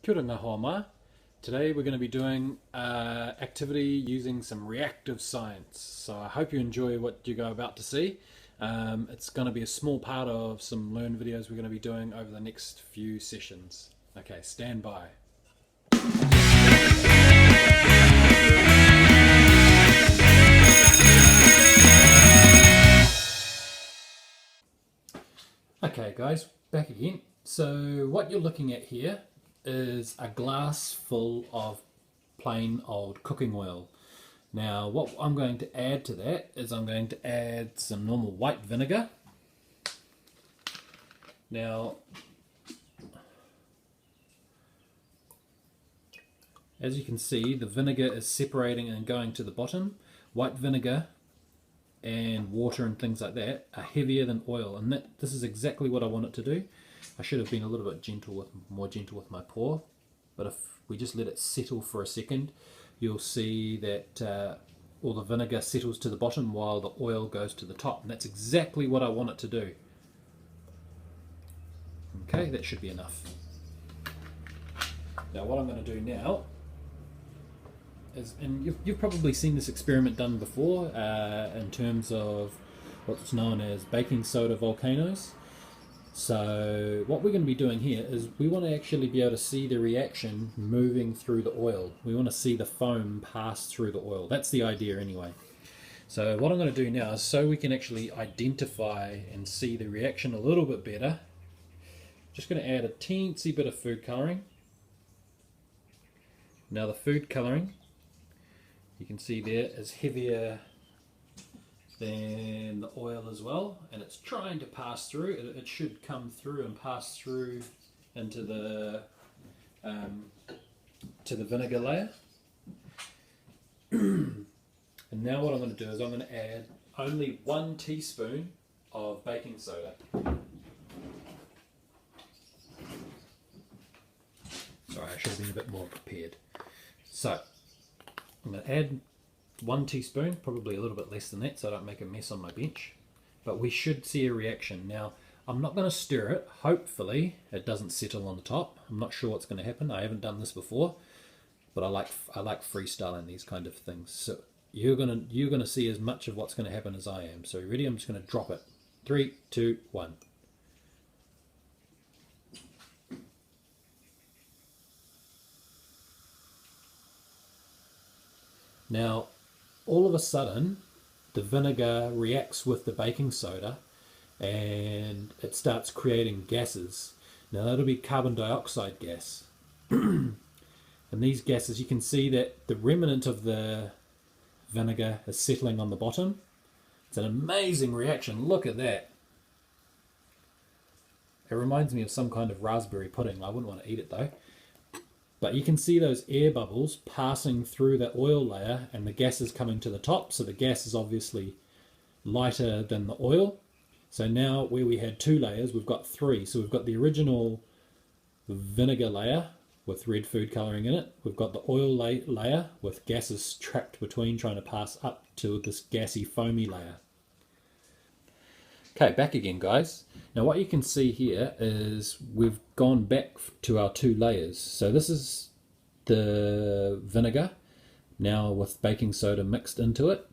Kia ora ngā hoa mai. Today we're going to be doing activity using some reactive science. So I hope you enjoy what you're about to see. It's going to be a small part of some learn videos we're going to be doing over the next few sessions. Okay, stand by. Okay guys, back again. So what you're looking at here is a glass full of plain old cooking oil. Now what I'm going to add to that is I'm going to add some normal white vinegar. Now as you can see, the vinegar is separating and going to the bottom. White vinegar and water and things like that are heavier than oil, and this is exactly what I want it to do. I should have been a little bit more gentle with my pour, but if we just let it settle for a second, you'll see that all the vinegar settles to the bottom while the oil goes to the top, and that's exactly what I want it to do. Okay, that should be enough. Now what I'm going to do now is, and you've probably seen this experiment done before in terms of what's known as baking soda volcanoes. So what we're going to be doing here is we want to actually be able to see the reaction moving through the oil. We want to see the foam pass through the oil. That's the idea anyway. So what I'm going to do now is, so we can actually identify and see the reaction a little bit better, just going to add a teensy bit of food colouring. Now the food colouring, you can see there, is heavier than the oil as well, and it's trying to pass through. It should come through and pass through into the to the vinegar layer. And now what I'm going to do is I'm going to add only 1 teaspoon of baking soda. Sorry, I should have been a bit more prepared. So I'm going to add 1 teaspoon, probably a little bit less than that so I don't make a mess on my bench. But we should see a reaction. Now, I'm not going to stir it. Hopefully it doesn't settle on the top. I'm not sure what's going to happen. I haven't done this before, but I like freestyling these kind of things. So you're gonna see as much of what's going to happen as I am. So ready? I'm just going to drop it. 3, 2, 1. Now, all of a sudden, the vinegar reacts with the baking soda and it starts creating gases. Now that'll be carbon dioxide gas. And these gases, you can see that the remnant of the vinegar is settling on the bottom. It's an amazing reaction. Look at that. It reminds me of some kind of raspberry pudding. I wouldn't want to eat it though. But you can see those air bubbles passing through that oil layer and the gases coming to the top. So the gas is obviously lighter than the oil. So now where we had 2 layers, we've got 3. So we've got the original vinegar layer with red food colouring in it. We've got the oil layer with gases trapped between trying to pass up to this gassy foamy layer. Okay, back again guys. Now what you can see here is we've gone back to our 2 layers. So this is the vinegar now with baking soda mixed into it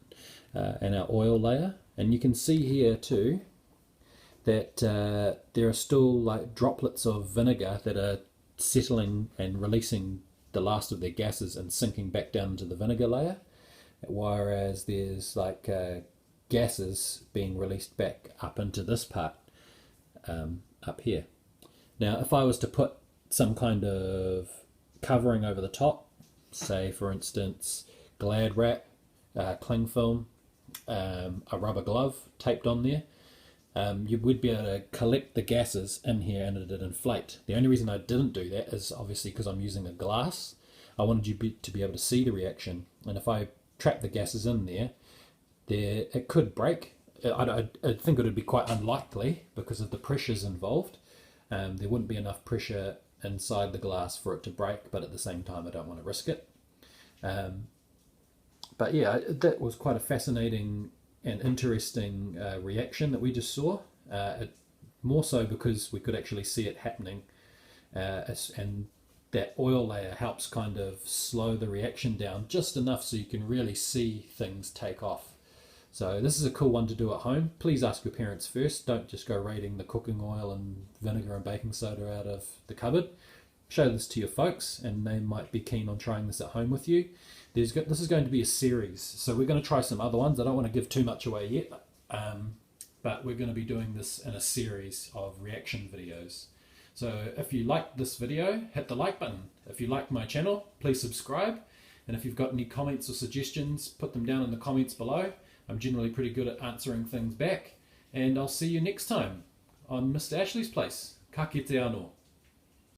and our oil layer. And you can see here too that there are still like droplets of vinegar that are settling and releasing the last of their gases and sinking back down into the vinegar layer, whereas there's like gases being released back up into this part up here. Now if I was to put some kind of covering over the top, say for instance Glad wrap, cling film, a rubber glove taped on there, you would be able to collect the gases in here and it'd inflate. The only reason I didn't do that is obviously because I'm using a glass. I wanted you to be able to see the reaction, and if I trap the gases in there, it could break. I think it would be quite unlikely because of the pressures involved. There wouldn't be enough pressure inside the glass for it to break, but at the same time I don't want to risk it. But yeah, that was quite a fascinating and interesting reaction that we just saw. More so because we could actually see it happening, and that oil layer helps kind of slow the reaction down just enough so you can really see things take off. So this is a cool one to do at home. Please ask your parents first. Don't just go raiding the cooking oil and vinegar and baking soda out of the cupboard. Show this to your folks and they might be keen on trying this at home with you. This is going to be a series, so we're going to try some other ones. I don't want to give too much away yet, but we're going to be doing this in a series of reaction videos. So if you like this video, hit the like button. If you like my channel, please subscribe. And if you've got any comments or suggestions, put them down in the comments below. I'm generally pretty good at answering things back. And I'll see you next time on Mr. Ashley's Place. Ka kite anō.